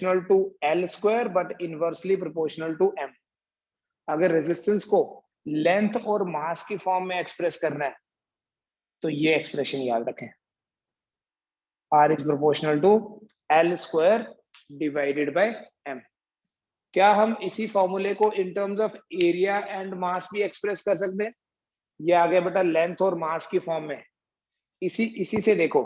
To L square but inversely proportional to M. अगर resistance को length और mass की फॉर्म में एक्सप्रेस करना है तो ये एक्सप्रेशन याद रखें, R is proportional to L square divided by M. क्या हम इसी फॉर्मूले को in terms of area and mass भी एक्सप्रेस कर सकते हैं? ये आ गया बेटा लेंथ और मास की फॉर्म में। इसी से देखो,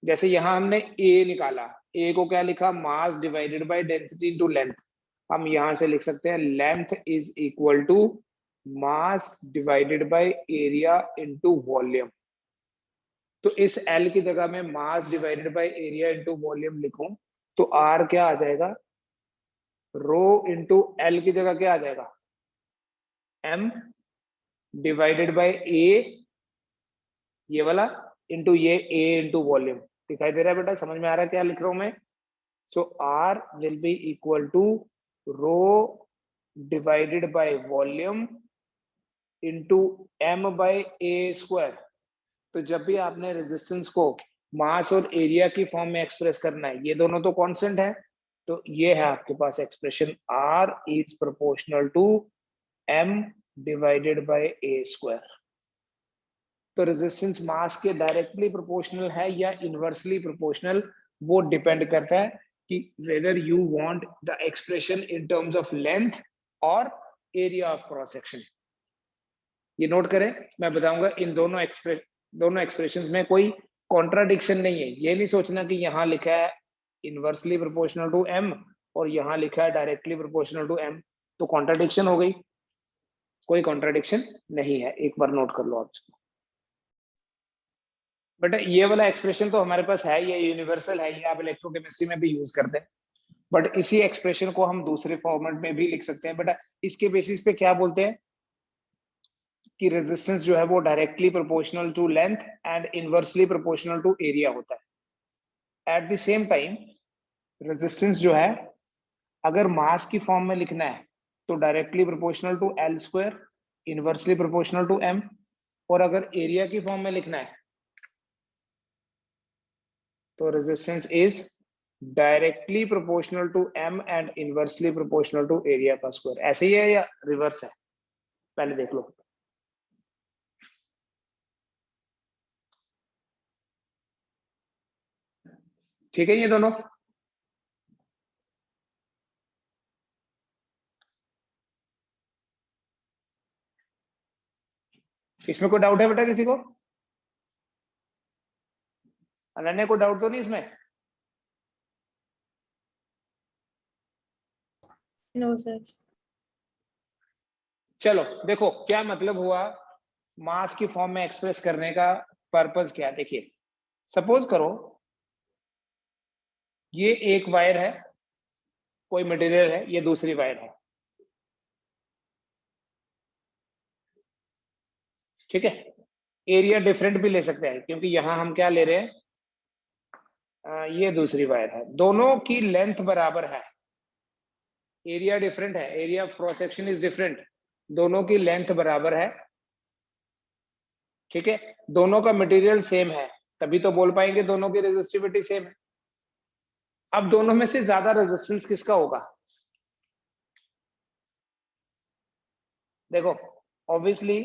जैसे यहां हमने ए निकाला, ए को क्या लिखा, mass divided by density into length. हम यहां से लिख सकते हैं length is equal to mass divided by area into volume. तो इस L की जगह में mass divided by area into volume लिखूं तो R क्या आ जाएगा, रो इनटू L की जगह क्या आ जाएगा, M डिवाइडेड बाय A, ये वाला इनटू ये A इनटू वॉल्यूम। दिखाई दे रहा है बेटा, समझ में आ रहा है क्या लिख रहा हूं मैं? So R will be equal to rho divided by volume into M by A square. तो जब भी आपने रेजिस्टेंस को मास और एरिया की फॉर्म में एक्सप्रेस करना है, ये दोनों तो कांस्टेंट है, तो ये है आपके पास expression R is proportional to M divided by A square. तो रेजिस्टेंस मास के डायरेक्टली प्रोपोर्शनल है या इनवर्सली प्रोपोर्शनल, वो डिपेंड करता है कि whether you want the expression in terms of length और एरिया ऑफ क्रॉस सेक्शन। ये नोट करें, मैं बताऊंगा इन दोनों एक्सप्रेशंस में कोई कॉन्ट्राडिक्शन नहीं है। ये नहीं सोचना कि यहाँ लिखा है इनवर्सली प्रोपोर्शनल टू M और यहाँ लिखा है डायरेक्टली प्रोपोर्शनल टू M, तो कॉन्ट्राडिक्शन हो गई। कोई कॉन्ट्राडिक्शन नहीं है, एक बार नोट कर लो आप इसको। बेटा ये वाला एक्सप्रेशन तो हमारे पास है, ये यूनिवर्सल है, ये आप इलेक्ट्रोकेमिस्ट्री में भी यूज करते हैं, बट इसी एक्सप्रेशन को हम दूसरे फॉर्मेट में भी लिख सकते हैं। बेटा इसके बेसिस पे क्या बोलते हैं कि रेजिस्टेंस जो है वो directly proportional to length and inversely proportional to area होता है। At the same time resistance जो है अगर मास की फॉर्म में लिखना है तो directly proportional to L square, inversely proportional to M, और अगर एरिया की फॉर्म में लिखना है तो resistance is directly proportional to M and inversely proportional to area का स्क्वायर। ऐसे ही है या रिवर्स है, पहले देख लो। ठीक है ये दोनों? इसमें कोई डाउट है बेटा किसी को? अनन्या को डाउट तो नहीं इसमें? No sir. चलो देखो क्या मतलब हुआ मास की फॉर्म में एक्सप्रेस करने का पर्पस क्या। देखिए सपोज करो ये एक वायर है, कोई मटेरियल है, ये दूसरी वायर है, ठीक है। एरिया डिफरेंट भी ले सकते हैं क्योंकि यहां हम क्या ले रहे हैं, ये दूसरी वायर है, दोनों की लेंथ बराबर है, एरिया डिफरेंट है, area of cross section is different, दोनों की लेंथ बराबर है, ठीक है। दोनों का मटेरियल सेम है, तभी तो बोल पाएंगे दोनों की रेजिस्टिविटी सेम है। अब दोनों में से ज्यादा रेजिस्टेंस किसका होगा? देखो ऑब्वियसली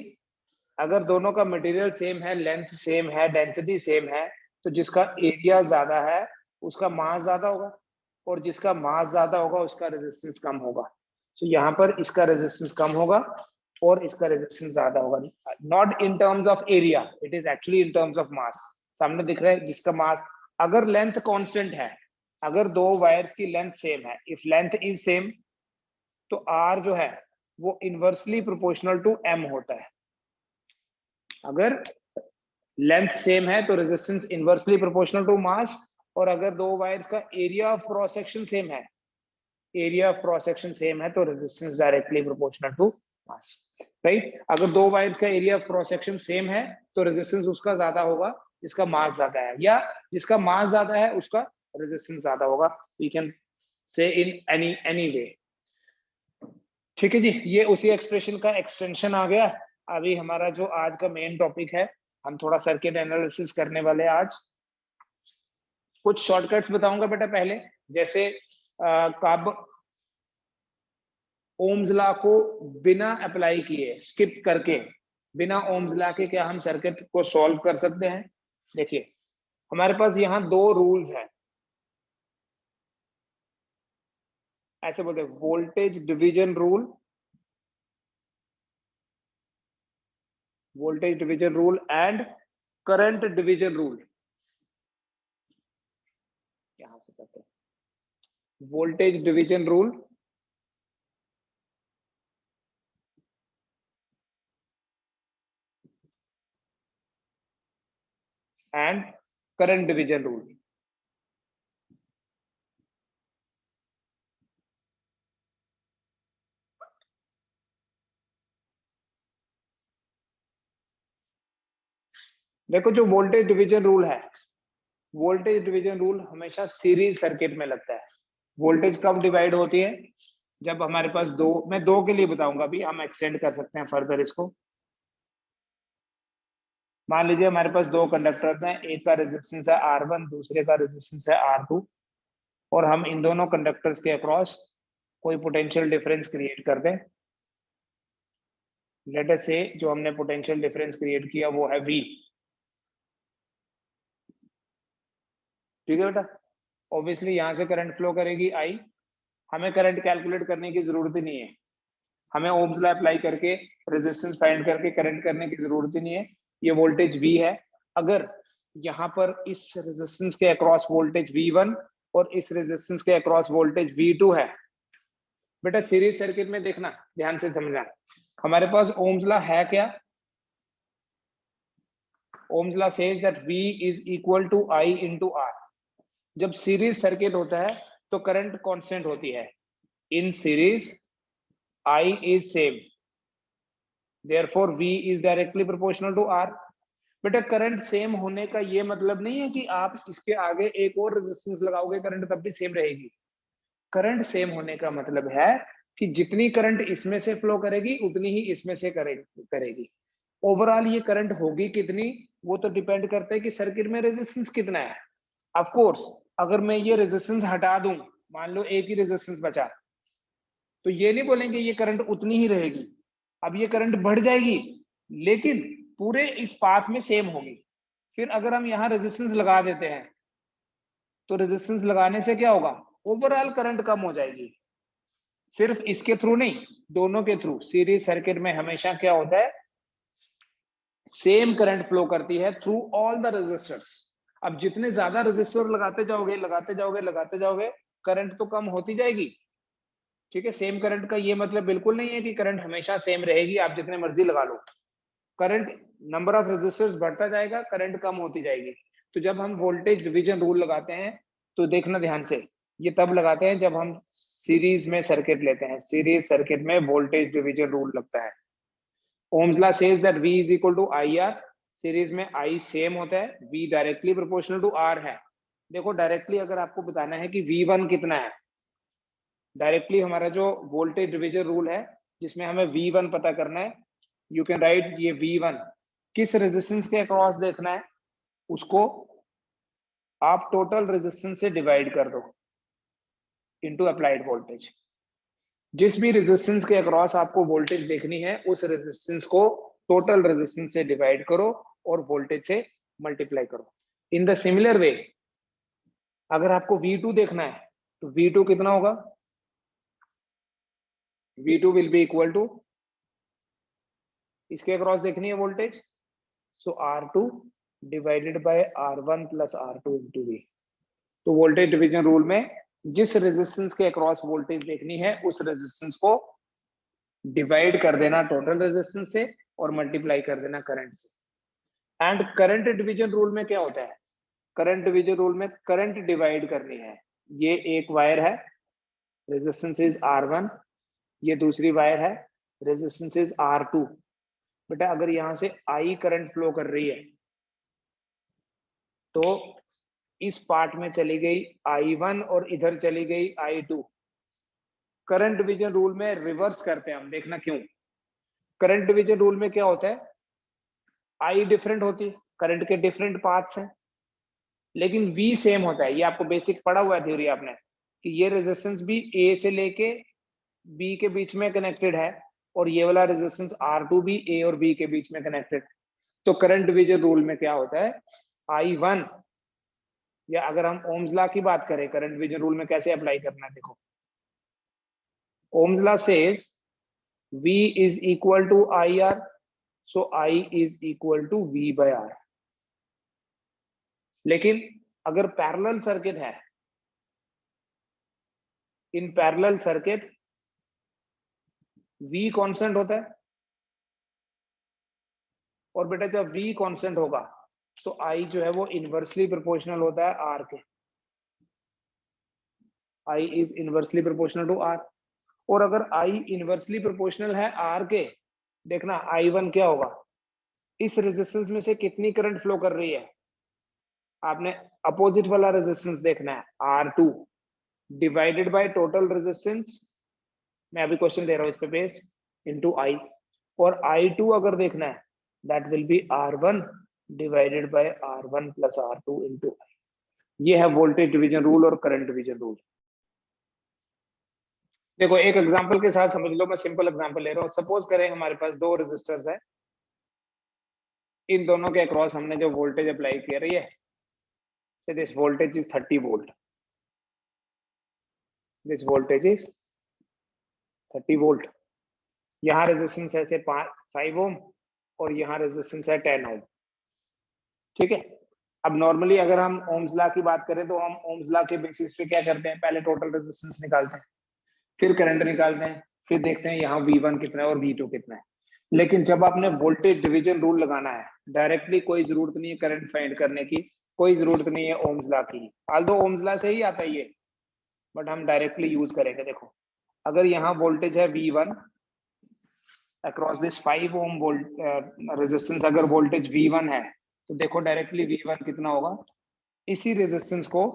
अगर दोनों का मटेरियल सेम है, लेंथ सेम है, डेंसिटी सेम है, तो जिसका एरिया ज्यादा है उसका मास ज्यादा होगा, और जिसका मास ज्यादा होगा उसका रेजिस्टेंस कम होगा। तो यहाँ पर इसका रेजिस्टेंस कम होगा और इसका रेजिस्टेंस ज्यादा होगा, not in terms of area, it is actually in terms of mass. सामने दिख रहा है जिसका मास, अगर लेंथ कांस्टेंट है, अगर दो वायर्स की लेंथ सेम है, इफ लेंथ इज सेम तो R जो है वो इनवर्सली प्रोपोर्शनल टू M होता है। अगर लेंथ सेम है तो resistance inversely proportional to mass, और अगर दो वायर्स का area of cross section same है, area of cross section same है तो resistance directly proportional to mass, right. अगर दो वायर्स का area of cross section same है तो रेजिस्टेंस उसका ज्यादा होगा जिसका मास ज्यादा है, या जिसका मास ज्यादा है उसका रेजिस्टेंस ज्यादा होगा, we can say in any way. ठीक है जी, ये उसी एक्सप्रेशन का एक्सटेंशन आ गया। अभी हमारा जो आज का मेन टॉपिक है, हम थोड़ा सर्किट एनालिसिस करने वाले हैं आज। कुछ शॉर्टकट्स बताऊंगा बेटा पहले, जैसे कब ओम्स लॉ को बिना अप्लाई किए, स्किप करके, बिना ओम्स लॉ के क्या हम सर्किट को सॉल्व कर सकते हैं? देखिए हमारे पास यहाँ दो रूल्स हैं, ऐसे बोलते हैं voltage division rule, voltage division rule and current division rule. यहां से करते हैं voltage division rule and current division rule. देखो जो वोल्टेज डिवीजन रूल है, वोल्टेज डिवीजन रूल हमेशा सीरीज सर्किट में लगता है। वोल्टेज कब डिवाइड होती है? जब हमारे पास दो, मैं दो के लिए बताऊंगा, अभी हम एक्सटेंड कर सकते हैं फर्दर इसको। मान लीजिए हमारे पास दो कंडक्टर्स हैं, एक का रेजिस्टेंस है R1, दूसरे का रेजिस्टेंस है R2, और हम इन दोनों कंडक्टर्स के अक्रॉस कोई पोटेंशियल डिफरेंस क्रिएट कर दें। लेट अस से जो हमने पोटेंशियल डिफरेंस क्रिएट किया वो है V। ठीक है बेटा, ऑब्वियसली यहां से करंट फ्लो करेगी I। हमें करंट कैलकुलेट करने की जरूरत ही नहीं है, हमें ओम्स लॉ अप्लाई करके रेजिस्टेंस फाइंड करके करंट करने की जरूरत ही नहीं है। ये वोल्टेज V है। अगर यहाँ पर इस रेजिस्टेंस के अक्रॉस वोल्टेज V1 और इस रेजिस्टेंस के अक्रॉस वोल्टेज V2 है, बेटा सीरीज सर्किट में देखना, ध्यान से समझना, हमारे पास ओम्स लॉ है क्या? Ohm's law says that V is equal to I into R। जब सीरीज सर्किट होता है तो करंट कांस्टेंट होती है। In series I is same, therefore V is directly proportional to R। बेटा करंट सेम होने का ये मतलब नहीं है कि आप इसके आगे एक और रेजिस्टेंस लगाओगे करंट तब भी सेम रहेगी। करंट सेम होने का मतलब है कि जितनी करंट इसमें से फ्लो करेगी उतनी ही इसमें से करेगी। ओवरऑल ये करंट होगी कितनी, वो तो डिपेंड करता है कि सर्किट में रेजिस्टेंस कितना है। ऑफ कोर्स अगर मैं ये रेजिस्टेंस हटा दूं, मान लो एक ही रेजिस्टेंस बचा, तो ये नहीं बोलेंगे ये करंट उतनी ही रहेगी, अब ये करंट बढ़ जाएगी, लेकिन पूरे इस पाथ में सेम होगी। फिर अगर हम यहाँ रेजिस्टेंस लगा देते हैं तो रेजिस्टेंस लगाने से क्या होगा? ओवरऑल करंट कम हो जाएगी। सिर्फ इसके थ्रू नहीं, दोनों के थ्रू। सीरीज सर्किट में हमेशा क्या होता है, सेम करंट फ्लो करती है थ्रू ऑल द रेजिस्टर्स। अब जितने ज्यादा रेजिस्टर लगाते जाओगे लगाते जाओगे लगाते जाओगे, करंट तो कम होती जाएगी। ठीक है, सेम करंट का ये मतलब बिल्कुल नहीं है कि करंट हमेशा सेम रहेगी, आप जितने मर्जी लगा लो। करंट, नंबर ऑफ रेजिस्टर्स बढ़ता जाएगा, करंट कम होती जाएगी। तो जब हम वोल्टेज डिवीजन रूल लगाते हैं तो देखना ध्यान से, ये तब लगाते हैं जब हम सीरीज में सर्किट लेते हैं। सीरीज सर्किट में वोल्टेज डिवीजन रूल लगता है। Ohm's law says that V is equal to IR। Series में I सेम होता है, V directly proportional to R है। देखो डायरेक्टली अगर आपको बताना है कि V1 कितना है, डायरेक्टली हमारा जो वोल्टेज डिवीजन रूल है जिसमें हमें V1 पता करना है, यू कैन राइट ये V1 किस रेजिस्टेंस के अक्रॉस देखना है, उसको आप टोटल रेजिस्टेंस से डिवाइड कर दो इनटू अप्लाइड वोल्टेज। जिस भी रेजिस्टेंस के अक्रॉस आपको वोल्टेज देखनी है उस रेजिस्टेंस को टोटल रेजिस्टेंस से डिवाइड करो और वोल्टेज से मल्टीप्लाई करो। इन द सिमिलर वे अगर आपको V2 देखना है तो V2 कितना होगा? V2 will be equal to, इसके अक्रॉस देखनी है voltage, so R2 divided by R1 plus R2 into V। तो वोल्टेज डिवीजन रूल में जिस रेजिस्टेंस के अक्रॉस वोल्टेज देखनी है उस रेजिस्टेंस को डिवाइड कर देना टोटल रेजिस्टेंस से और मल्टीप्लाई कर देना करंट से। एंड करंट डिवीजन रूल में क्या होता है? करंट डिवीजन रूल में करंट डिवाइड करनी है। ये एक वायर है, रेजिस्टेंस इज R1, ये दूसरी वायर है, रेजिस्टेंस इज R2। बेटा अगर यहां से I करंट फ्लो कर रही है तो इस पार्ट में चली गई I1 और इधर चली गई I2। करंट डिवीजन रूल में रिवर्स करते हैं हम, देखना क्यों। करंट डिवीजन रूल में क्या होता है, I डिफरेंट होती है, करंट के डिफरेंट पाथ्स हैं, लेकिन V सेम होता है। ये आपको बेसिक पढ़ा हुआ है थ्योरी आपने। कि ये रेजिस्टेंस भी ए से लेके बी के बीच में कनेक्टेड है और ये वाला रेजिस्टेंस R2 भी ए और बी के बीच में कनेक्टेड। तो करंट डिवीजन रूल में क्या होता है, I1, या अगर हम ओम्स लॉ की बात करें करंट डिवीजन रूल में कैसे अप्लाई करना है, देखो ohms law says V is equal to IR, so I is equal to V by R। लेकिन अगर पैरेलल सर्किट है, in parallel circuit V constant होता है, और बेटा जब V कांस्टेंट होगा तो I जो है वो इनवर्सली प्रोपोर्शनल होता है R के। I is inversely proportional to R, और अगर I इनवर्सली प्रोपोर्शनल है R के, देखना I1 क्या होगा, इस रेजिस्टेंस में से कितनी करंट फ्लो कर रही है, आपने अपोजिट वाला रेजिस्टेंस देखना है R2 divided by total resistance, मैं अभी क्वेश्चन दे रहा हूं इस पे बेस्ड, इनटू I, और I2 अगर देखना है that will be R1 divided by R1 plus R2 into I। ये है वोल्टेज डिवीजन रूल और करंट डिवीजन रूल। देखो एक एग्जांपल के साथ समझ लो, मैं सिंपल एग्जांपल ले रहा हूं। सपोज करें हमारे पास दो रेजिस्टर्स है, इन दोनों के अक्रॉस हमने जो वोल्टेज अप्लाई किया रही है, this voltage is 30 volt, this voltage is 30 volt. यहाँ रेजिस्टेंस है से 5 ओम और यहाँ रेजिस्टेंस है 10 ओम, ठीक है। अब नॉर्मली अगर हम ओम्स लॉ की बात करें तो हम ओम्स लॉ के बेसिस पे क्या करते हैं, पहले टोटल रेजिस्टेंस निकालते हैं, फिर करंट निकालते हैं, फिर देखते हैं यहाँ V1 कितना है और V2 कितना है। लेकिन जब आपने वोल्टेज डिवीजन रूल लगाना है, डायरेक्टली कोई जरूरत नहीं है करंट फाइंड करने की, कोई जरूरत नहीं है ओम्स लॉ की, ऑल्दो ओम्स लॉ से ही आता है ये, बट हम डायरेक्टली यूज करेंगे। देखो अगर यहाँ वोल्टेज है V1 across this 5 ohm volt resistance, अगर वोल्टेज V1 है तो देखो डायरेक्टली V1 कितना होगा, इसी रेजिस्टेंस को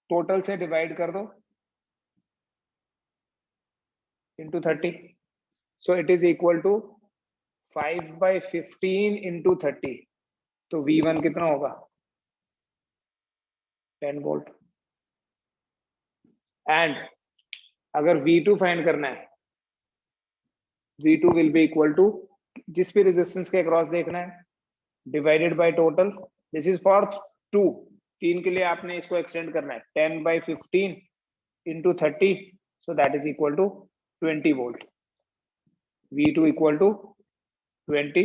टोटल से डिवाइड कर दो into 30, so it is equal to 5/15 into 30, तो V1 कितना होगा 10 वोल्ट। एंड अगर V2 फाइंड करना है, V2 will be equal to, जिस भी रेजिस्टेंस के अक्रॉस देखना है, divided by total, this is for 2, 3 के लिए आपने इसको एक्सटेंड करना है, 10/15 into 30, so that is equal to 20 volt. V2 equal to 20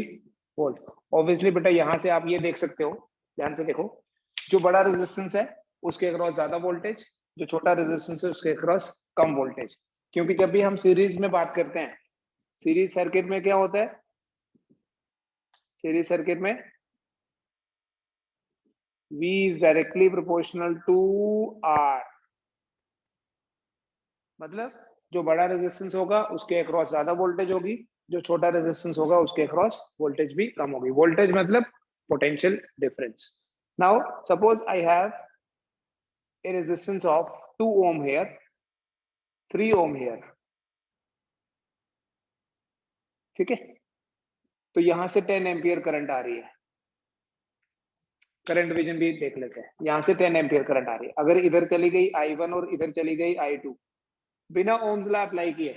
volt. Obviously बेटा यहाँ से आप ये देख सकते हो, ध्यान से देखो, जो बड़ा रेजिस्टेंस है उसके अक्रॉस ज्यादा वोल्टेज, जो छोटा रेजिस्टेंस है उसके अक्रॉस कम वोल्टेज। क्योंकि जब भी हम सीरीज में बात करते हैं, सीरीज सर्किट में क्या होता है, सीरीज सर्किट में V is directly proportional to R, मतलब जो बड़ा रेजिस्टेंस होगा उसके अक्रॉस ज्यादा वोल्टेज होगी, जो छोटा रेजिस्टेंस होगा उसके अक्रॉस वोल्टेज भी कम होगी। वोल्टेज मतलब potential difference. Now suppose I have a resistance of 2 ohm here, 3 ohm here, ठीक है। तो यहां से 10 एम्पियर करंट आ रही है, करंट डिवीजन भी देख लेते हैं। यहां से 10 एम्पियर करंट आ रही है, अगर इधर चली गई I1 और इधर चली गई I2, बिना ओम्स लॉ अप्लाई किए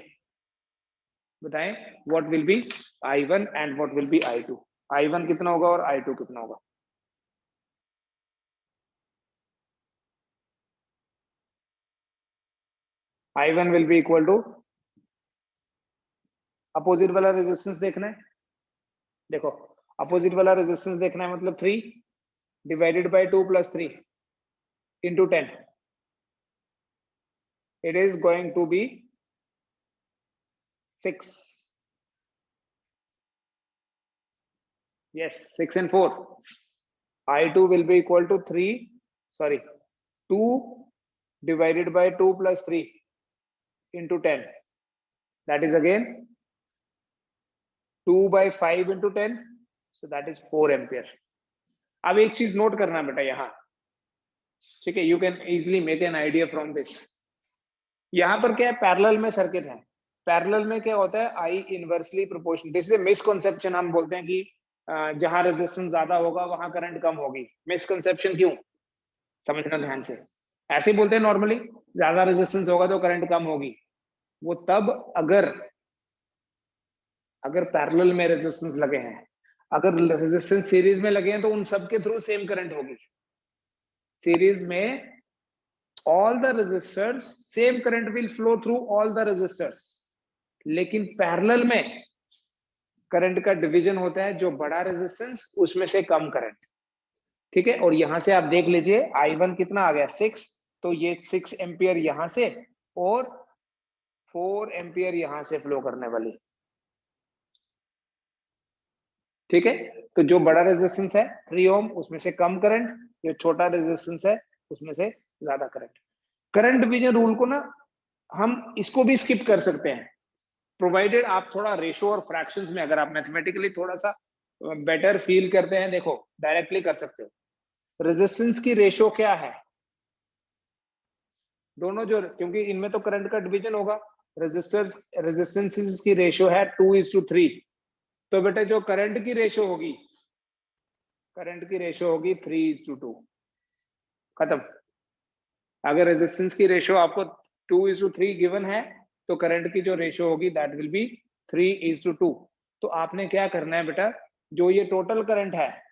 बताएं what will be I1 and what will be I2। I1 कितना होगा और I2 कितना होगा, I1 will be equal to, opposite वाला रेजिस्टेंस देखना है, देखो अपोजिट वाला रेजिस्टेंस देखना है, मतलब 3 divided bye 2 plus 3 into 10, it is going to be 6, yes 6 and 4, I2 will be equal to 2 divided by 2 plus 3 into 10, that is again 2/5 into 10, so that is 4 ampere. अब एक चीज नोट करना बेटा यहाँ, ठीक है, you can easily make an idea from this. यहाँ पर क्या है, पैरेलल में सर्किट है, पैरेलल में क्या होता है, आई इनवर्सली प्रोपोर्शनल। इसलिए मिसकंसेप्शन हम बोलते हैं कि जहां रेजिस्टेंस ज्यादा होगा वहां करंट कम होगी। मिसकंसेप्शन क्यों, समझना ध्यान से। ऐसे ही बोलते हैं नॉर्मली, ज्यादा रेजिस्टेंस होगा तो करंट कम होगी। वो तब अगर पैरेलल में रेजिस्टेंस लगे हैं, अगर रेजिस्टेंस सीरीज में लगे हैं तो उन सब के थ्रू सेम करंट होगी। सीरीज में all the resistors same current will flow through all the resistors, लेकिन पैरेलल में करंट का डिवीजन होता है, जो बड़ा रेजिस्टेंस उसमें से कम करंट। ठीक है, और यहां से आप देख लीजिए I1 कितना आ गया 6, तो ये 6 एम्पियर यहां से और 4 एम्पियर यहां से फ्लो करने वाली। ठीक है, तो जो बड़ा रेजिस्टेंस है 3 ओम, उसमें से कम करंट, जो छोटा रेजिस्टेंस है उसमें से ज्यादा करंट। करंट डिवीजन रूल को ना हम इसको भी स्किप कर सकते हैं, प्रोवाइडेड आप थोड़ा रेशो और फ्रैक्शंस में, अगर आप मैथमेटिकली थोड़ा सा बेटर फील करते हैं, देखो डायरेक्टली कर सकते हो। रेजिस्टेंस की रेशो क्या है, दोनों जो, क्योंकि इनमें तो करंट का डिवीजन होगा, रेजिस्टेंसेस की रेशो है 2:3, तो बेटा जो करंट की रेशो होगी 3:2, खत्म। अगर रेजिस्टेंस की रेशो आपको 2:3 गिवन है, तो करंट की जो रेशो होगी दैट विल बी 3:2। तो आपने क्या करना है बेटा, जो ये टोटल करंट है,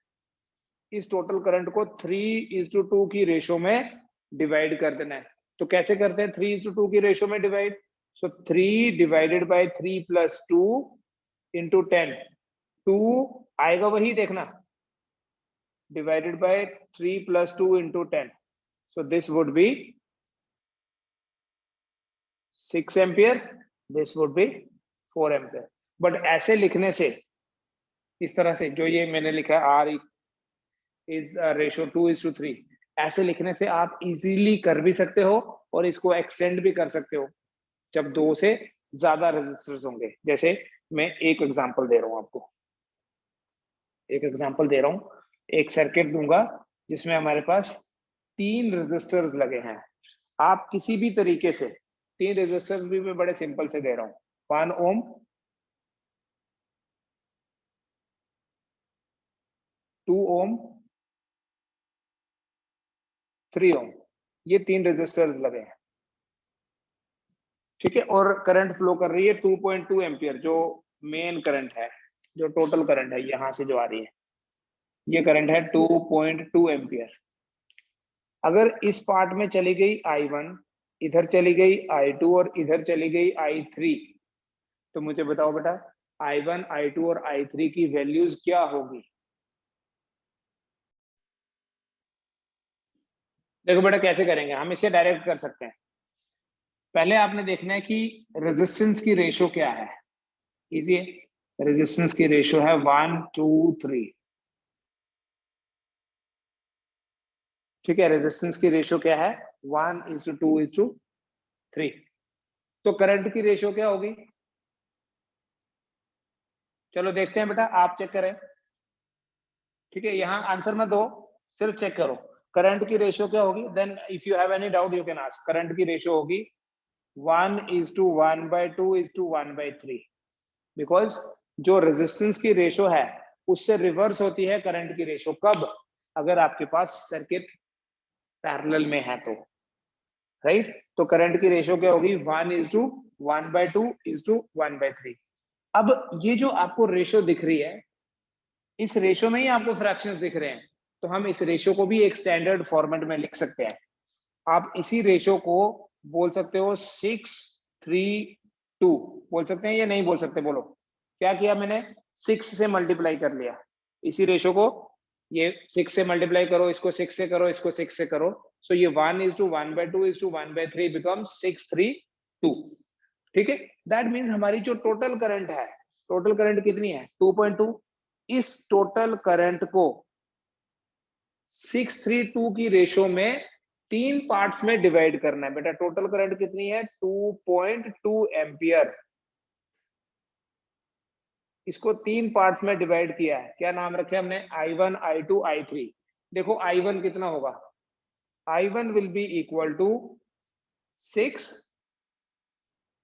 इस टोटल करंट को 3:2 की रेशो में डिवाइड कर देना है। तो कैसे करते हैं 3:2 की रेशो में डिवाइड, सो 3 डिवाइडेड बाय 3 + 2 × 10, 2 आएगा वही देखना, divided by 3 + 2 × 10, so this would be 6 ampere, this would be 4 ampere. But ऐसे लिखने से, इस तरह से जो ये मैंने लिखा है R इज रेशो 2:3, ऐसे लिखने से आप इजीली कर भी सकते हो और इसको एक्सटेंड भी कर सकते हो जब 2 से ज्यादा रेजिस्टर्स होंगे। जैसे मैं एक एग्जांपल दे रहा हूं आपको, एक सर्किट दूंगा जिसमें हमारे पास 3 रेजिस्टर्स लगे हैं। आप किसी भी तरीके से 3 रेजिस्टर्स भी मैं बड़े सिंपल से दे रहा हूं, 1 ओम, 2 ओम, 3 ओम, ये 3 रेजिस्टर्स लगे हैं। ठीक है, और करंट फ्लो कर रही है 2.2 एम्पियर, जो मेन करंट है, जो टोटल करंट है यहां से जो आ रही है, ये करंट है 2.2 एम्पियर। अगर इस पार्ट में चली गई I1, इधर चली गई I2 और इधर चली गई I3, तो मुझे बताओ बेटा I1, I2 और I3 की वैल्यूज क्या होगी। देखो बेटा कैसे करेंगे, हम इसे डायरेक्ट कर सकते हैं। पहले आपने देखना है कि रेजिस्टेंस की रेशो क्या है। इजी है, रेजिस्टेंस की रेशो है 1, 2, 3। ठीक है, रेजिस्टेंस की रेशो क्या है 1:2:3। तो करंट की रेशो क्या होगी, चलो देखते हैं बेटा, आप चेक करें। ठीक है, यहाँ आंसर मत दो, सिर्फ चेक करो करंट की रेशो क्या होगी। Then if you have any doubt you can ask. Current की रेशो होगी 1:1/2:1/3, बिकॉज जो रेजिस्टेंस की रेशो है उससे रिवर्स होती है करंट की रेशो। कब, अगर आपके पास सर्किट पैरेलल में है तो, राइट। तो करंट की रेशो क्या होगी 1:1/2:1/3। अब ये जो आपको रेशो दिख रही है, इस रेशो में ही आपको फ्रैक्शंस दिख रहे हैं, तो हम इस रेशो को भी एक स्टैंडर्ड फॉर्मेट में लिख सकते हैं। आप इसी रेशो को बोल सकते हो 6:3:2 बोल सकते हैं या नहीं बोल सकते, बोलो। क्या किया मैंने, 6 से मल्टीप्लाई कर लिया इसी रेशो को, ये 6 से मल्टीप्लाई करो, इसको 6 से करो, इसको 6 से करो, सो ये 1:1/2:1/3 बिकम्स 6:3:2। ठीक है, दैट मीन्स हमारी जो टोटल करंट है, टोटल करंट कितनी है 2.2। इस टोटल करंट को 6:3:2 की रेशो में 3 पार्ट्स में डिवाइड करना है बेटा। टोटल करंट कितनी है 2.2 एम्पियर, इसको 3 पार्ट्स में डिवाइड किया है। क्या नाम रखे हमने, I1, I2, I3। देखो I1 कितना होगा, I1 will be equal to 6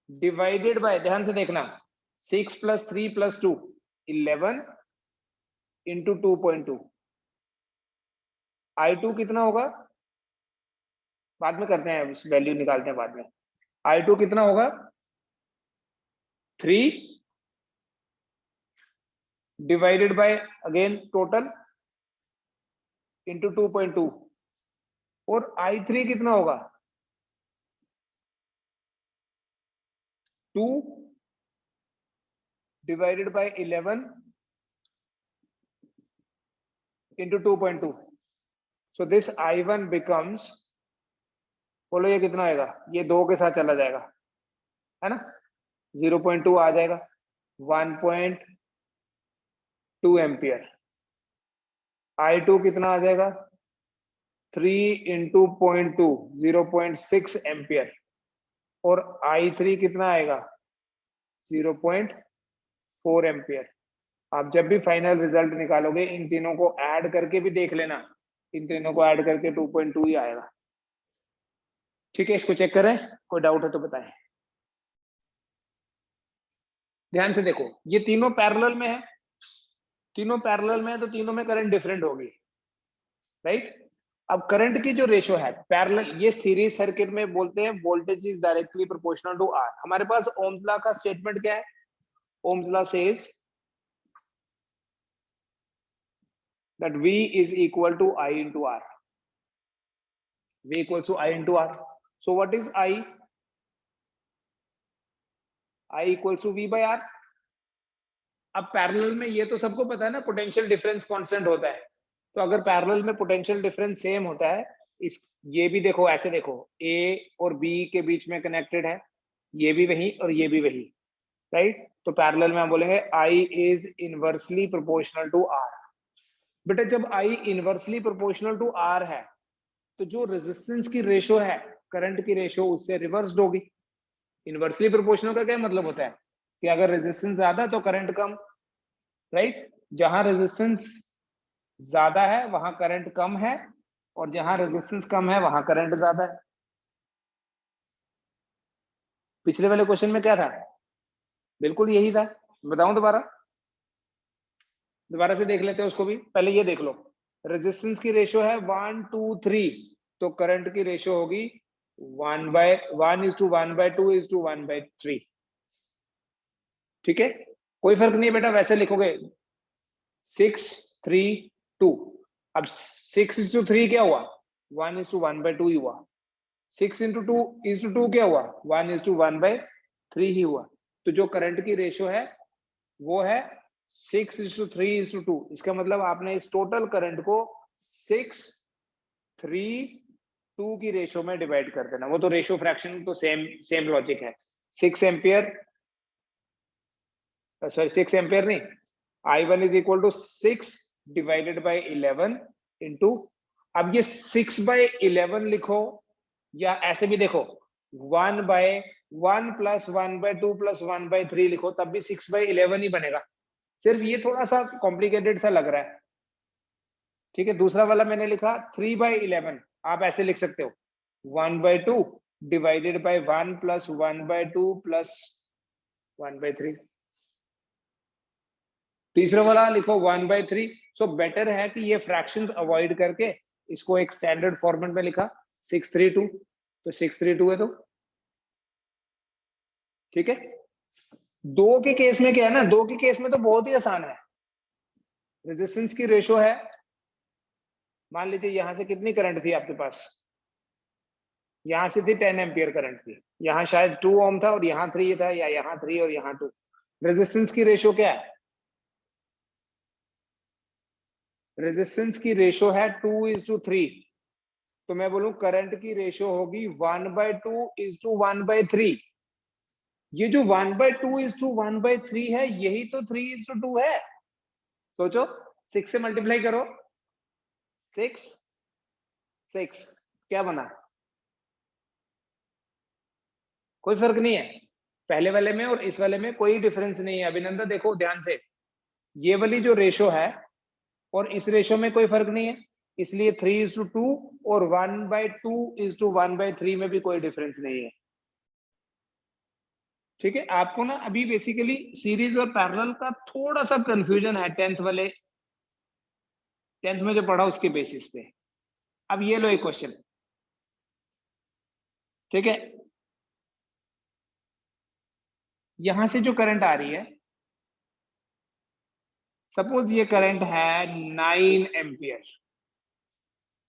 divided by, ध्यान से देखना, 6 + 3 + 2 11 इंटू 2.2। I2 कितना होगा बाद में करते हैं, वैल्यू निकालते हैं बाद में। I2 कितना होगा 3 divided bye again total into 2.2 और I3 कितना होगा 2 divided by 11 into 2.2. So this I1 becomes, बोलो ये कितना आएगा, ये 2 के साथ चला जाएगा है ना, 0.2 आ जाएगा, 1.2 एम्पियर। I2 कितना आ जाएगा 3 into 0.2 0.6 एम्पियर और I3 कितना आएगा 0.4 एम्पियर। आप जब भी फाइनल रिजल्ट निकालोगे इन तीनों को ऐड करके भी देख लेना, इन तीनों को ऐड करके 2.2 ही आएगा। ठीक है, इसको चेक करें, कोई डाउट है तो बताएं। ध्यान से देखो, ये तीनों पैरेलल में है, तीनों पैरेलल में है तो तीनों में करंट डिफरेंट होगी, राइट। अब करंट की जो रेशो है पैरेलल, ये सीरीज सर्किट में बोलते हैं voltage is directly proportional to R. हमारे पास ओम्स लॉ का स्टेटमेंट क्या है, Ohm's law says that V is equal to I into R. V equals to I into R. So what is I? I equals to V by R. अब parallel में ये तो सबको पता है ना, पोटेंशियल डिफरेंस कांस्टेंट होता है। तो अगर पैरेलल में पोटेंशियल डिफरेंस सेम होता है, इस ये भी देखो, ऐसे देखो, A और B के बीच में कनेक्टेड है, ये भी वही और ये भी वही, राइट। तो पैरेलल में हम बोलेंगे I is inversely proportional to R. बेटा जब I inversely proportional to R है तो जो रेजिस्टेंस की रेशो है करंट की रेशो उससे रिवर्स्ड होगी। इनवर्सली प्रोपोर्शनल का क्या मतलब होता है कि अगर रेजिस्टेंस ज्यादा तो करंट कम, राइट। जहां रेजिस्टेंस ज्यादा है वहां करंट कम है और जहां रेजिस्टेंस कम है वहां करंट ज्यादा है। पिछले वाले क्वेश्चन में क्या था, बिल्कुल यही था। बताऊं दोबारा से देख लेते हैं उसको भी। पहले ये देख लो, रेजिस्टेंस की रेशो है 1 2 3, तो करंट की रेशो होगी 1/1:1/2:1/3। ठीक है, कोई फर्क नहीं है बेटा, वैसे लिखोगे 6 3 2। अब 6:3 क्या हुआ 1:1/2 ही हुआ। 6:2 क्या हुआ 1:1/3 ही हुआ। तो जो करंट की रेशो है वो है 6:3:2। इसका मतलब आपने इस टोटल करंट को 6:3:2 की रेशो में डिवाइड कर देना। वो तो रेशो फ्रैक्शन तो सेम लॉजिक है। 6 एम्पियर, सॉरी 6 एम्पियर नहीं, I1 is equal to 6 divided by 11 into, अब ये 6/11 लिखो या ऐसे भी देखो 1/1 + 1/2 + 1/3 लिखो, तब भी 6/11 ही बनेगा। सिर्फ ये थोड़ा सा कॉम्प्लिकेटेड सा लग रहा है। ठीक है, दूसरा वाला मैंने लिखा 3/11, आप ऐसे लिख सकते हो 1/2 डिवाइडेड बाय 1 + 1/2 + 1/3। तीसरा वाला लिखो 1/3। सो बेटर है कि ये फ्रैक्शंस अवॉइड करके इसको एक स्टैंडर्ड फॉर्मेट में लिखा 632, तो 632 है। तो ठीक है, दो के केस में क्या है ना, दो के केस में तो बहुत ही आसान है। रेजिस्टेंस की रेशो है, मान लीजिए यहां से कितनी करंट थी आपके पास, यहां से थी 10 एम्पियर करंट थी, यहां शायद 2 ओम था और यहां 3 था, या यहां 3 और यहां 2। रेजिस्टेंस की रेशो क्या है, रेजिस्टेंस की रेशो है 2:3, तो मैं बोलूं करंट की रेशो होगी 1/2:1/3। ये जो 1/2:1/3 है यही तो 3:2 है। सोचो, 6 से मल्टीप्लाई करो, 6 6 क्या बना, कोई फर्क नहीं है। पहले वाले में और इस वाले में कोई डिफरेंस नहीं है। अभिनंदन देखो ध्यान से, ये वाली जो रेशो है और इस रेशो में कोई फर्क नहीं है, इसलिए 3:2 और 1/2:1/3 में भी कोई डिफरेंस नहीं है। ठीक है, आपको ना अभी बेसिकली सीरीज और पैरेलल का थोड़ा सा कंफ्यूजन है 10th में जो पढ़ा उसके बेसिस पे। अब ये लो एक क्वेश्चन, ठीक है, यहां से जो करंट आ रही है, सपोज ये करंट है 9 एम्पियर।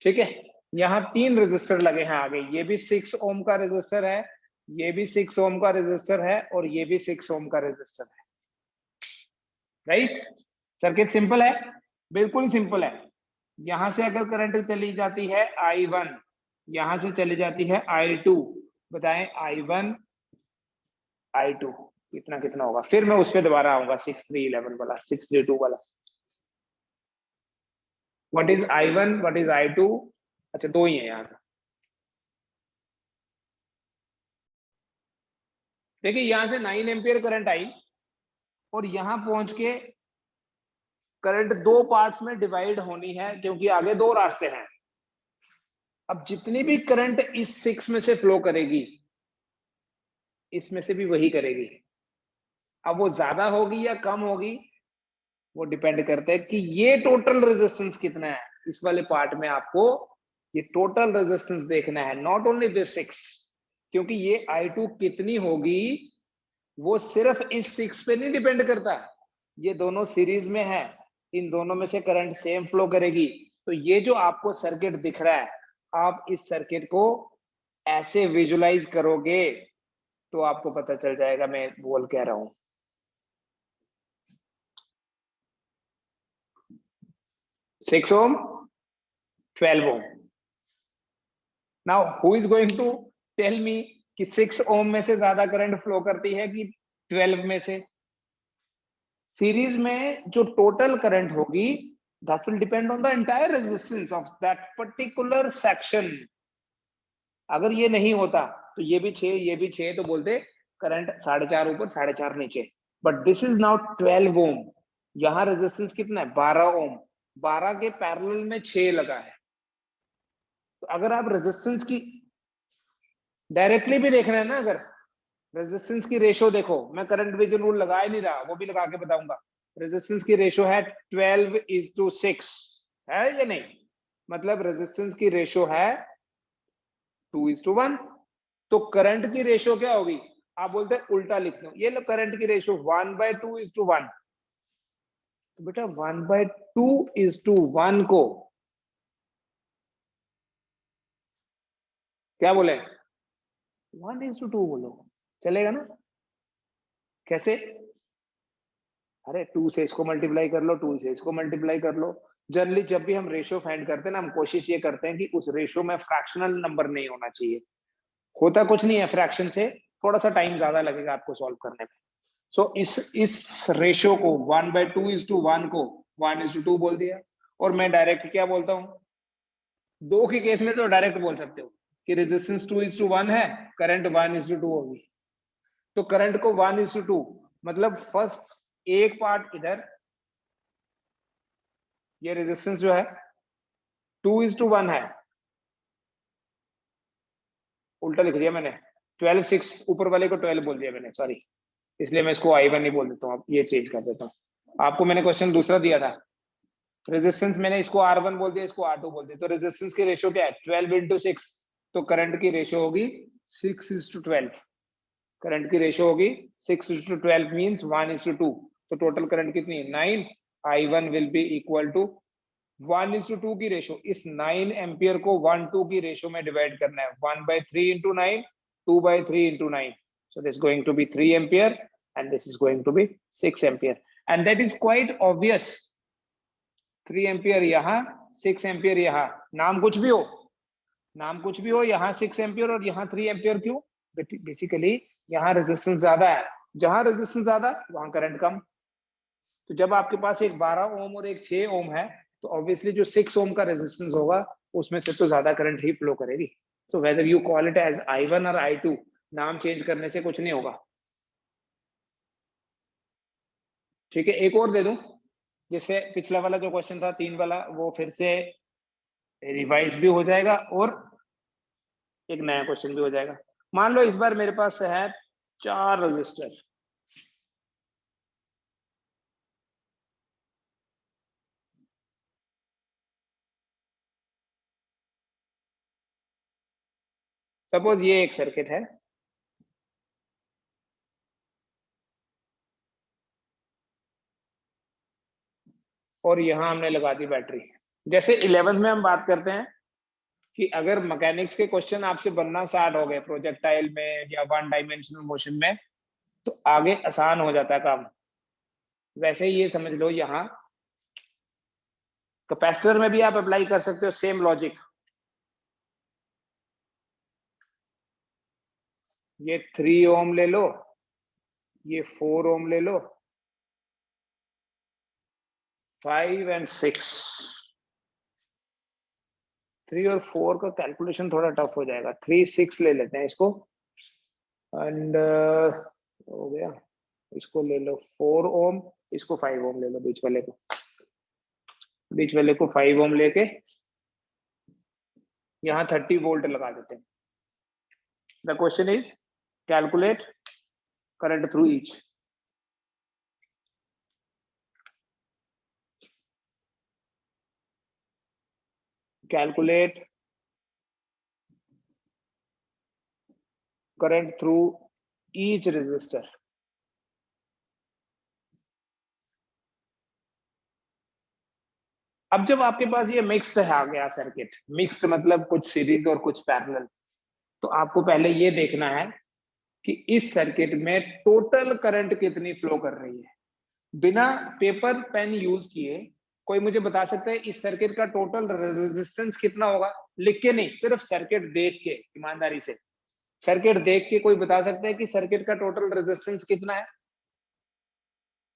ठीक है, यहाँ 3 रजिस्टर लगे हैं आगे, ये भी 6 ओम का रजिस्टर है, ये भी 6 ओम का रजिस्टर है, और ये भी 6 ओम का रजिस्टर है। राइट, सर्किट सिंपल है, बिल्कुल सिंपल है। यहां से अगर करंट चली जाती है I1, यहां से चली जाती है I2, बताएं I1 I2 कितना कितना होगा। फिर मैं उस पर दोबारा आऊंगा 6311 वाला, 632 वाला। What is I1, what is I2? अच्छा, दो ही है यहाँ का। देखिए, यहां से 9 एम्पियर करंट आई, और यहां पहुंच के करंट दो पार्ट्स में डिवाइड होनी है, क्योंकि आगे दो रास्ते हैं। अब जितनी भी करंट इस 6 में से फ्लो करेगी, इसमें से भी वही करेगी। अब वो ज्यादा होगी या कम होगी, वो डिपेंड करता है कि ये टोटल रेजिस्टेंस कितना है। इस वाले पार्ट में आपको ये टोटल रेजिस्टेंस देखना है, नॉट ओनली दिस 6, क्योंकि ये I2 कितनी होगी वो सिर्फ इस 6 पे नहीं डिपेंड करता। ये दोनों सीरीज में है, इन दोनों में से करंट सेम फ्लो करेगी। तो ये जो आपको सर्किट दिख रहा है, आप इस सर्किट को ऐसे विजुलाइज करोगे तो आपको पता चल जाएगा मैं बोल क्या रहा हूं। 6 ohm, 12 ohm. Now who is going to tell me कि 6 ओम में से ज्यादा करंट फ्लो करती है कि 12 में से? सीरीज में जो टोटल करंट होगी, that will depend on the entire resistance of that particular section। अगर ये नहीं होता तो ये भी 6, ये भी 6, तो बोलते करंट 4.5 ऊपर 4.5 नीचे। बट दिस इज नाउ 12 ओम। यहाँ रेजिस्टेंस कितना है? 12 ओम। 12 के पैरेलल में 6 लगा है। तो अगर आप रेजिस्टेंस की डायरेक्टली भी देख रहे हैं ना, अगर रेजिस्टेंस की रेशो देखो, मैं करंट डिवीजन रूल लगा ही नहीं रहा, वो भी लगा के बताऊंगा। रेजिस्टेंस की रेशो है 12:6, है या नहीं? मतलब रेजिस्टेंस की रेशो है 2:1। तो करंट की रेशो क्या होगी? आप बोलते हैं उल्टा लिख दो, ये लो करंट की रेशो 1/2:1। तो बेटा 1/2:1 को क्या बोले? 1:2 बोलो, चलेगा ना? कैसे? अरे 2 से इसको मल्टीप्लाई कर लो, 2 से इसको मल्टीप्लाई कर लो। जनरली जब भी हम रेशियो फाइंड करते हैं ना, हम कोशिश ये करते हैं कि उस रेशियो में फ्रैक्शनल नंबर नहीं होना चाहिए। होता कुछ नहीं है फ्रैक्शन से, थोड़ा सा टाइम ज्यादा लगेगा आपको सॉल्व करने में। सो इस रेशियो को 1/2:1 को 1:2 बोल दिया। और मैं डायरेक्ट क्या बोलता हूँ, दो के केस में तो डायरेक्ट बोल सकते हो कि रेजिस्टेंस 2:1 है, करंट 1:2 होगी। तो करंट को 1:2, मतलब फर्स्ट एक पार्ट इधर, ये रेजिस्टेंस जो है 2:1 है, उल्टा लिख दिया मैंने। 12:6 ऊपर वाले को 12 बोल दिया मैंने, सॉरी, इसलिए मैं इसको I1 नहीं बोल देता हूँ, ये चेंज कर देता हूँ। आपको मैंने क्वेश्चन दूसरा दिया था, रेजिस्टेंस मैंने इसको R1 बोल दिया, इसको R2 बोल दिया। तो रेजिस्टेंस की रेशियो क्या है? 12:6। तो करंट की रेशियो होगी 6:12। करंट की रेशियो होगी 6:12 मीन्स 1:2। तो टोटल करंट कितनी है? 9। I1 will be equal to 1:2 की रेशियो, इस 9 एम्पियर को 1:2 की रेशियो में डिवाइड करना है। 1/3 into 9, 2/3 into 9। So this is going to be 3 ampere and this is going to be 6 ampere. And that is quite obvious। 3 ampere यहाँ, 6 ampere यहाँ। नाम कुछ भी हो, नाम कुछ भी हो, यहाँ 6 एम्पियर और यहाँ 3 एम्पियर क्यों? बेसिकली यहाँ रेजिस्टेंस ज्यादा है, जहां रेजिस्टेंस ज्यादा वहां करंट कम। तो जब आपके पास एक 12 ओम और एक 6 ओम है, तो ऑब्वियसली जो 6 ओम का रेजिस्टेंस होगा उसमें से तो ज्यादा करंट ही फ्लो करेगी। So whether you call it as I1 और I2, नाम चेंज करने से कुछ नहीं होगा। ठीक है, एक और दे दूं, जिससे पिछला वाला जो क्वेश्चन था 3 वाला, वो फिर से रिवाइज भी हो जाएगा और एक नया क्वेश्चन भी हो जाएगा। मान लो इस बार मेरे पास है 4 रजिस्टर, सपोज ये एक सर्किट है, और यहां हमने लगा दी बैटरी। जैसे 11th में हम बात करते हैं कि अगर मैकेनिक्स के क्वेश्चन आपसे बनना स्टार्ट हो गए प्रोजेक्टाइल में या वन डायमेंशनल मोशन में, तो आगे आसान हो जाता है काम। वैसे ही ये समझ लो, यहाँ कैपेसिटर में भी आप अप्लाई कर सकते हो सेम लॉजिक। ये 3 ओम ले लो, ये 4 ओम ले लो, 5 एंड 6। 3 और 4 का कैलकुलेशन थोड़ा टफ हो जाएगा, 3 6 ले लेते हैं इसको, एंड हो गया। इसको ले लो 4 ओम, इसको 5 ओम ले लो, बीच वाले को 5 ओम लेके यहाँ 30 वोल्ट लगा देते हैं। The question is calculate current through each. Calculate current through each resistor. अब जब आपके पास ये मिक्स्ड है आ गया सर्किट, मिक्स्ड मतलब कुछ सीरीज और कुछ पैरेलल, तो आपको पहले ये देखना है कि इस सर्किट में टोटल करंट कितनी फ्लो कर रही है। बिना पेपर पेन यूज किए कोई मुझे बता सकता है इस सर्किट का टोटल रेजिस्टेंस कितना होगा? लिख के नहीं, सिर्फ सर्किट देख के, ईमानदारी से सर्किट देख के कोई बता सकता है कि सर्किट का टोटल रेजिस्टेंस कितना है?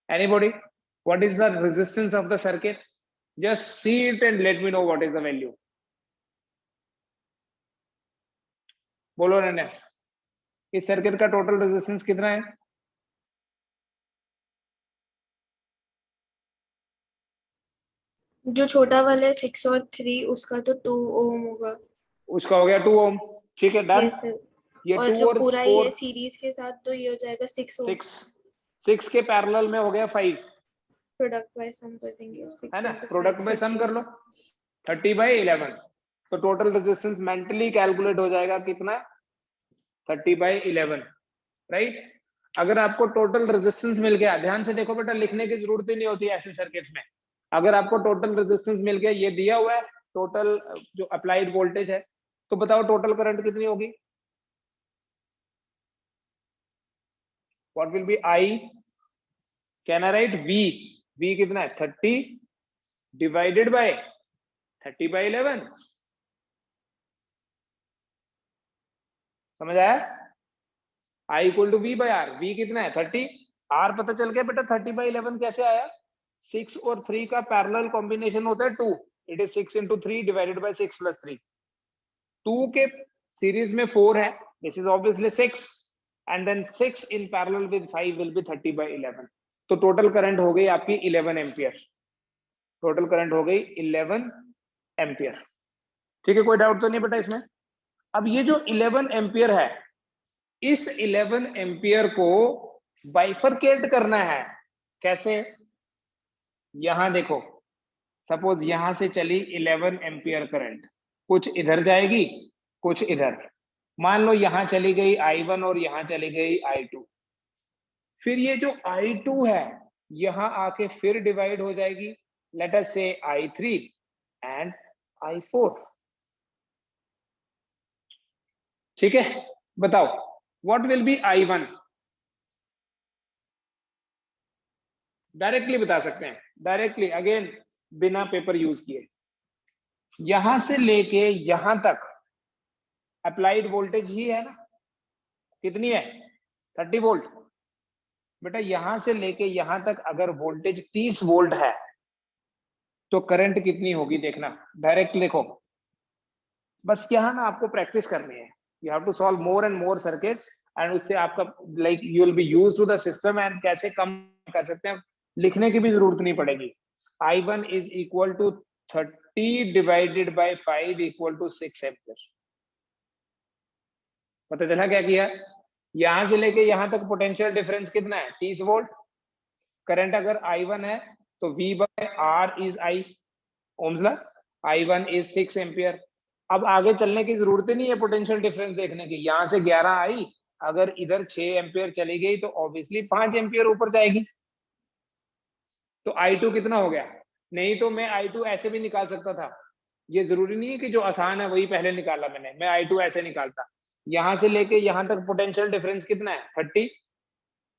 Anybody? What is the resistance of the circuit? Just see it and let me know what is the value. बोलो ना, इस सर्किट का टोटल रेजिस्टेंस कितना है? जो छोटा वाला है 6 और 3, उसका तो 2 ओम होगा। उसका हो गया 2 ओम, ठीक है, डन। Yes sir. ये और 2 जो और पूरा ये 4, सीरीज के साथ, तो ये हो जाएगा 6 ओम। 6 के पैरेलल में हो गया 5, प्रोडक्ट वाइज सम कर देंगे, है 6 ना? into प्रोडक्ट 5 में सम कर लो, 30/11। तो टोटल रेजिस्टेंस मेंटली कैलकुलेट हो जाएगा कितना? 30/11, राइट। अगर आपको टोटल रेजिस्टेंस मिल गया, ध्यान से देखो बेटा, लिखने की जरूरत ही नहीं होती ऐसे सर्किट्स में। अगर आपको टोटल रेजिस्टेंस मिल गया, ये दिया हुआ है टोटल जो अप्लाइड वोल्टेज है, तो बताओ टोटल करंट कितनी होगी? What will be I? Can I write V? V कितना है? 30 डिवाइडेड बाय 30/11। समझ आया? I equal to V by R. V कितना है? 30। आर पता चल गया बेटा 30/11 कैसे आया? 6 और 3 का पैरेलल कॉम्बिनेशन होता है 2। It is 6 into 3 divided by 6 + 3। 2 के सीरीज में 4 है, this is obviously 6, and then 6 in parallel with 5 will be 30/11। तो टोटल करंट हो गई आपकी 11 एम्पियर। टोटल करंट हो गई 11 एम्पियर। ठीक है, कोई डाउट तो नहीं बेटा इसमें? अब ये जो 11 एम्पियर है, इस 11 एम्पियर को बाइफरकेट करना है। कैसे? यहां देखो, सपोज यहां से चली 11 एम्पियर करंट, कुछ इधर जाएगी, कुछ इधर। मान लो यहां चली गई I1 और यहां चली गई I2। फिर ये जो I2 है यहां आके फिर डिवाइड हो जाएगी, लेट अस से I3 एंड I4। ठीक है, बताओ what will be I1? Directly बता सकते हैं, डायरेक्टली, अगेन बिना पेपर यूज किए। यहां से लेके यहां तक अप्लाइड वोल्टेज ही है ना, कितनी है? 30 वोल्ट। बेटा यहां से लेके यहां तक अगर वोल्टेज 30 वोल्ट है, तो करंट कितनी होगी देखना, डायरेक्ट देखो। बस यहाँ ना आपको प्रैक्टिस करनी है, you have to solve more and more circuits, and उससे आपका like you will be used to the system, and कैसे कम कर सकते हैं, लिखने की भी जरूरत नहीं पड़ेगी। I1 is equal to 30 divided by 5 equal to 6 ampere. पता चला क्या किया? यहां से लेके यहां तक पोटेंशियल डिफरेंस कितना है? 30 वोल्ट। करंट अगर I1 है तो V by R is I, Ohm's law. I1 is 6 ampere, अब आगे चलने की जरूरत ही नहीं है पोटेंशियल डिफरेंस देखने की, यहाँ से 11 आई, अगर इधर 6 एम्पियर चली गई तो ऑब्वियसली 5 एम्पियर ऊपर जाएगी। तो I2 कितना हो गया? नहीं तो मैं I2 ऐसे भी निकाल सकता था, ये जरूरी नहीं है कि जो आसान है वही पहले निकाला मैंने, मैं I2 ऐसे निकालता, यहां से लेके यहां तक पोटेंशियल डिफरेंस कितना है? 30।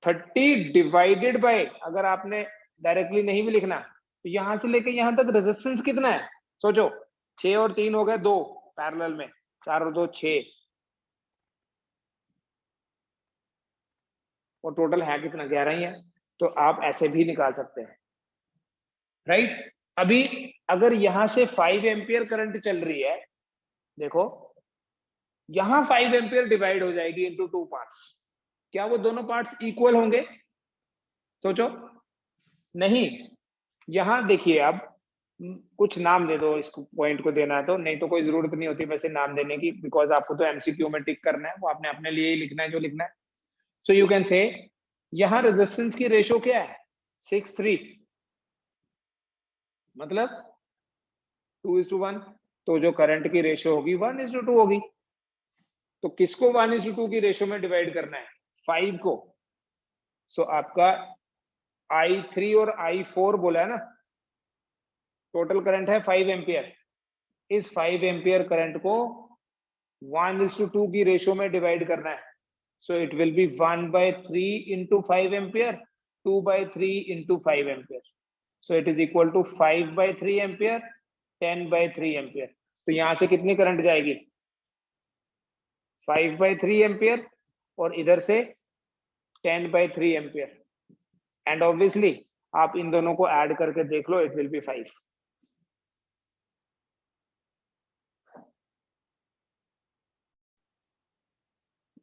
30 डिवाइडेड बाय, अगर आपने डायरेक्टली नहीं भी लिखना तो यहां से लेके यहां तक रेजिस्टेंस कितना है? सोचो, 6 और 3 हो गए 2 पैरेलल में, 4 और 2 6, और टोटल है कितना? 11 ही है। तो आप ऐसे भी निकाल सकते हैं, राइट। अभी अगर यहां से 5 एम्पियर करंट चल रही है, देखो यहां 5 एम्पियर डिवाइड हो जाएगी इनटू 2 पार्ट्स, क्या वो दोनों पार्ट्स इक्वल होंगे? सोचो, नहीं। यहां देखिए, अब कुछ नाम दे दो, इसको पॉइंट को देना है तो, नहीं तो कोई जरूरत नहीं होती वैसे नाम देने की, बिकॉज आपको तो एमसीक्यू में टिक करना है, वो आपने अपने लिए ही लिखना है जो लिखना है। सो यू कैन से यहां रेजिस्टेंस की रेशो क्या है? 6:3, मतलब 2:1। तो जो करंट की रेशो होगी 1:2 होगी। तो किसको 1:2 की रेशो में डिवाइड करना है? 5 को। सो आपका I3 और I4 बोला है ना, टोटल करंट है 5 एम्पियर, इस 5 एम्पियर करंट को 1:2 की रेशो में डिवाइड करना है। So it will be 1/3 into 5 ampere, 2/3 into 5 ampere. So it is equal to 5/3 ampere, 10/3 ampere. तो यहां से कितनी करंट जाएगी? 5/3 एम्पियर, और इधर से 10/3 एम्पियर। एंड ऑब्वियसली आप इन दोनों को ऐड करके देख लो, इट विल बी 5।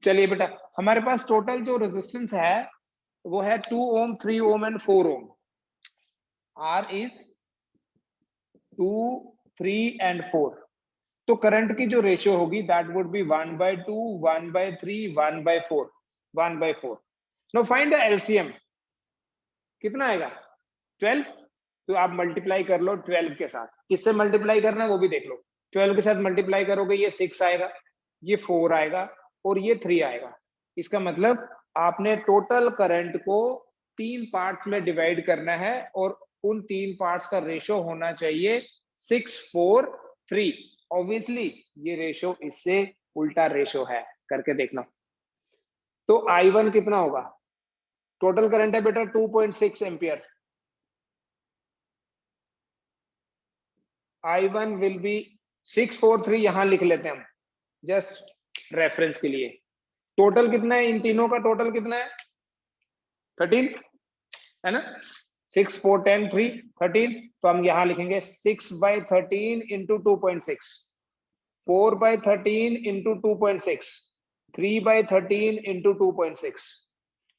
चलिए बेटा, हमारे पास टोटल जो रेजिस्टेंस है वो है 2 ohm, 3 ohm and 4 ohm. R is 2, 3 and 4। तो करंट की जो रेशियो होगी that would be 1/2, 1/3, 1/4, 1/4। Now find the LCM, कितना आएगा? 12। तो आप मल्टीप्लाई कर लो 12 के साथ, किससे मल्टीप्लाई करना है वो भी देख लो। 12 के साथ मल्टीप्लाई करोगे, ये 6 आएगा, ये 4 आएगा, और ये 3 आएगा। इसका मतलब आपने टोटल करंट को 3 पार्ट्स में डिवाइड करना है, और उन 3 पार्ट्स का रेशो होना चाहिए 6:4:3। ऑब्वियसली ये रेशो इससे उल्टा रेशो है, करके देखना। तो I1 कितना होगा? टोटल करंट है बेटा 2.6 एम्पियर। I1 विल बी 6:4:3, यहां लिख लेते हैं हम जस्ट रेफरेंस के लिए। टोटल कितना है इन तीनों का? टोटल कितना है? 13 है ना? 6, 4, 10, 3, 13। तो हम यहां लिखेंगे 6/13 into 2.6, 4/13 into 2.6, 3/13 into 2.6।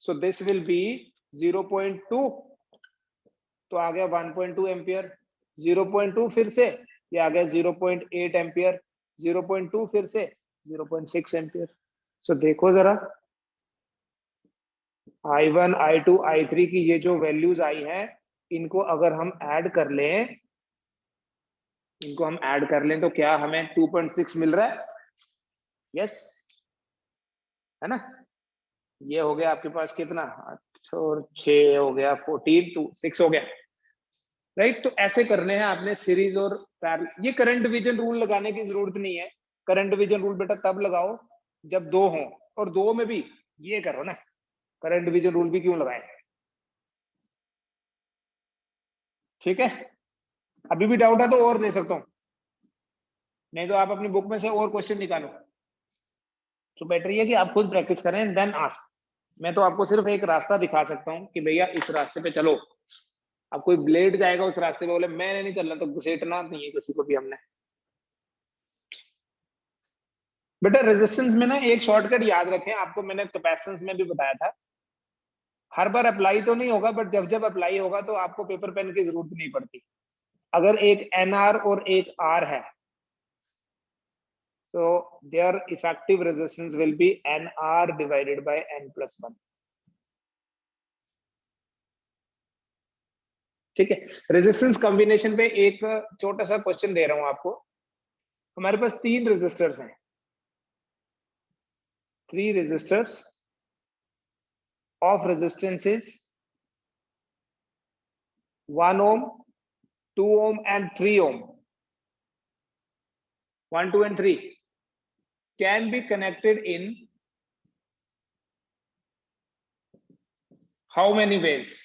So this will be 0.2। तो आ गया 1.2 एम्पियर। 0.2 फिर से, ये आ गया 0.8 एम्पियर। 0.2 फिर से 0.6 एम्पियर। सो देखो जरा, I1, I2, I3 की ये जो वैल्यूज आई है, इनको अगर हम ऐड कर लें, तो क्या हमें 2.6 मिल रहा है? यस, है ना? ये हो गया आपके पास कितना? 8 और 6 हो गया 14, 2, 6 हो गया, राइट। तो ऐसे करने हैं आपने सीरीज और पैरेलल। ये करंट डिवीजन रूल लगाने की जरूरत नहीं है। करंट डिवीजन रूल बेटा तब लगाओ जब दो हो, और दो में भी ये करो ना, करंट डिवीजन रूल भी क्यों लगाए? ठीक है। अभी भी डाउट है तो और दे सकता हूं, नहीं तो आप अपनी बुक में से और क्वेश्चन निकालो। तो बेटर ये कि आप खुद प्रैक्टिस करें, देन आस्क। मैं तो आपको सिर्फ एक रास्ता दिखा सकता हूँ कि भैया इस रास्ते पे चलो। अब कोई ब्लेड जाएगा उस रास्ते पे, बोले मैंने नहीं चलना, तो घुसेटना नहीं है किसी को भी हमने। बेटा रेजिस्टेंस में ना एक शॉर्टकट याद रखें, आपको मैंने कैपेसिटेंस में भी बताया था। हर बार अप्लाई तो नहीं होगा, बट जब जब अप्लाई होगा तो आपको पेपर पेन की जरूरत नहीं पड़ती। अगर एक NR और एक R है, तो their effective resistance will be NR divided by N+1। ठीक है। रेजिस्टेंस कॉम्बिनेशन पे एक छोटा सा क्वेश्चन दे रहा हूं आपको। हमारे पास 3 रेजिस्टर्स हैं, 3 resistors of resistances 1 ohm, 2 ohm and 3 ohm, 1, 2 and 3 can be connected in how many ways?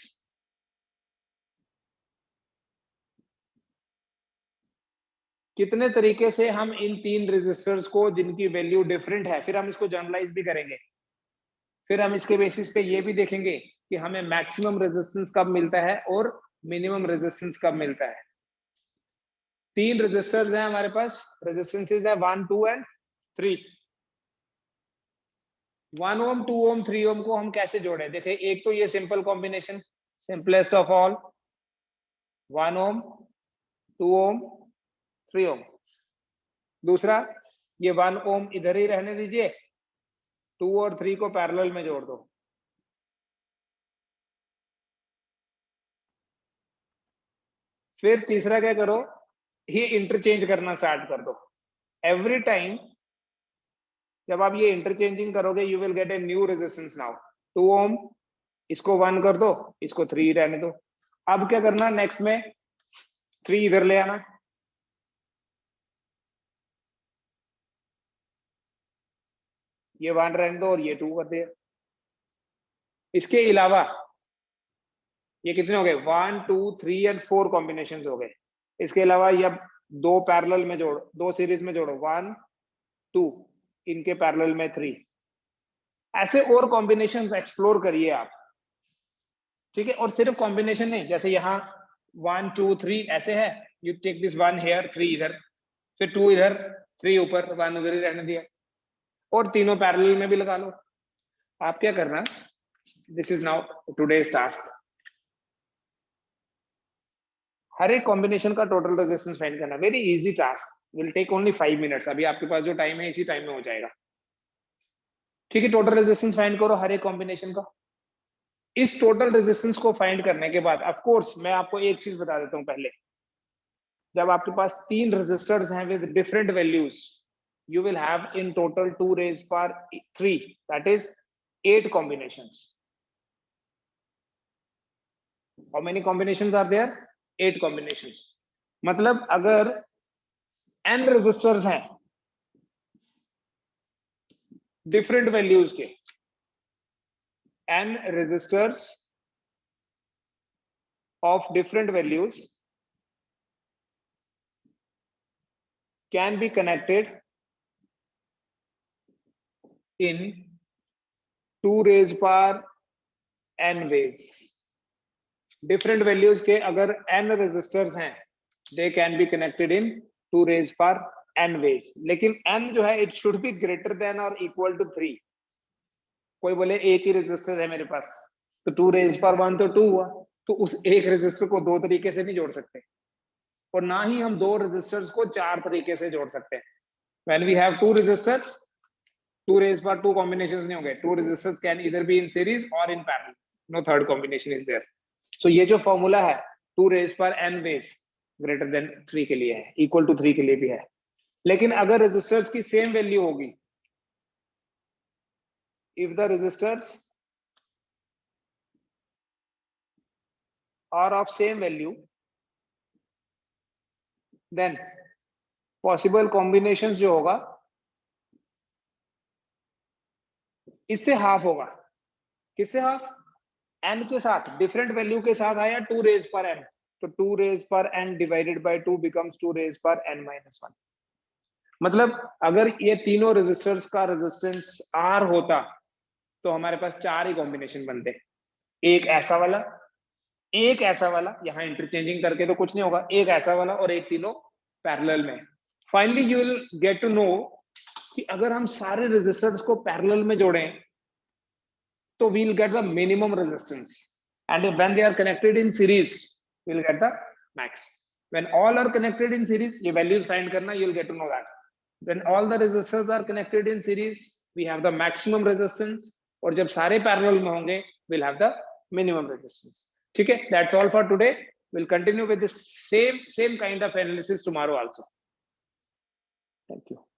कितने तरीके से हम इन 3 रेजिस्टर्स को जिनकी वैल्यू डिफरेंट है, फिर हम इसको जनरलाइज भी करेंगे, फिर हम इसके बेसिस पे ये भी देखेंगे कि हमें मैक्सिमम रेजिस्टेंस कब मिलता है और मिनिमम रेजिस्टेंस कब मिलता है। 3 रेजिस्टर्स हैं हमारे पास, रेजिस्टेंसेस है 1, 2 एंड 3। 1 ohm, 2 ohm, 3 ohm को हम कैसे जोड़े? देखिए, एक तो ये simple combination, simplest of all, 1 ohm, 2 ohm, 3 ohm। दूसरा, ये 1 ohm इधर ही रहने दीजिए, 2 और 3 को पैरेलल में जोड़ दो। फिर तीसरा क्या करो, ये इंटरचेंज करना स्टार्ट कर दो। एवरी टाइम जब आप ये इंटरचेंजिंग करोगे, you will gate a new resistance now. 2 ohm इसको 1 कर दो, इसको 3 रहने दो। अब क्या करना, नेक्स्ट में 3 इधर ले आना, ये 1 रहने दो और ये 2 कर दिया। इसके अलावा ये कितने हो गए? 1, 2, 3 एंड 4 कॉम्बिनेशन हो गए। इसके अलावा ये अब 2 पैरेलल में जोड़ो, 2 सीरीज में जोड़ो, 1, 2, इनके पैरेलल में 3। ऐसे और कॉम्बिनेशन एक्सप्लोर करिए आप, ठीक है। और सिर्फ कॉम्बिनेशन नहीं, जैसे यहाँ 1, 2, 3 ऐसे है, यू टेक दिस 1 हेयर, 3 इधर, फिर 2 इधर, 3 ऊपर, 1 उधर ही रहने दिया, और तीनों पैरेलल में भी लगा लो। आप क्या करना, this is now today's task, हर एक कॉम्बिनेशन का टोटल रेजिस्टेंस फाइंड करना। Very easy task, will take only 5 minutes. अभी आपके पास जो टाइम है इसी टाइम में हो जाएगा, ठीक है। टोटल रेजिस्टेंस फाइंड करो हर एक कॉम्बिनेशन का। इस टोटल रेजिस्टेंस को फाइंड करने के बाद, ऑफ कोर्स मैं आपको एक चीज बता देता हूं पहले, जब आपके पास 3 रेजिस्टर्स हैं with different values, you will have in total 2 raised power 3, that is 8 combinations. How many combinations are there? 8 combinations. मतलब अगर n रेजिस्टर्स हैं डिफरेंट वैल्यूज के, n रेजिस्टर्स ऑफ different values can be connected in 2 raised power n ways. Different values के अगर n resistors हैं, they can be connected in 2 raised power n ways। लेकिन n जो है, it should be greater than और equal to 3। कोई बोले एक ही रेजिस्टर है मेरे पास, तो 2 raised power 1 तो 2 हुआ, तो उस एक रेजिस्टर को 2 तरीके से नहीं जोड़ सकते, और ना ही हम 2 रेजिस्टर्स को 4 तरीके से जोड़ सकते हैं। When we have 2 resistors, 2 raised power 2 combinations नहीं होंगे। 2 resistors can either be in series or in parallel. No third combination is there. So ये जो फॉर्मूला है 2 raised power n ways greater than 3 के लिए है, equal to 3 के लिए भी है। लेकिन अगर रेजिस्टर्स की सेम वैल्यू होगी, if the resistors are of same value, then possible combinations जो होगा इससे हाफ होगा। किससे हाफ? n के साथ, डिफरेंट वैल्यू के साथ आया 2 raised per n, तो 2 raised per n divided by 2 becomes 2 raised per n minus 1। मतलब अगर ये तीनों रेजिस्टर्स का रेजिस्टेंस r होता, तो हमारे पास 4 ही कॉम्बिनेशन बनते, एक ऐसा वाला, एक ऐसा वाला, यहाँ इंटरचेंजिंग करके तो कुछ नहीं होगा, एक ऐसा वाला और एक तीनों पैरेलल में। Finally you will get to know कि अगर हम सारे रेजिस्टर्स को पैरेलल में जोड़ें, तो we'll get the minimum resistance, and when they are connected in series, we'll get the max. When all are connected in series, ये values find करना, you'll get to know that when all the resistors are connected in series, we have the maximum resistance, और जब सारे parallel में होंगे, we'll have the minimum resistance। ठीक है, that's all for today. We'll continue with the same kind of analysis tomorrow also. Thank you.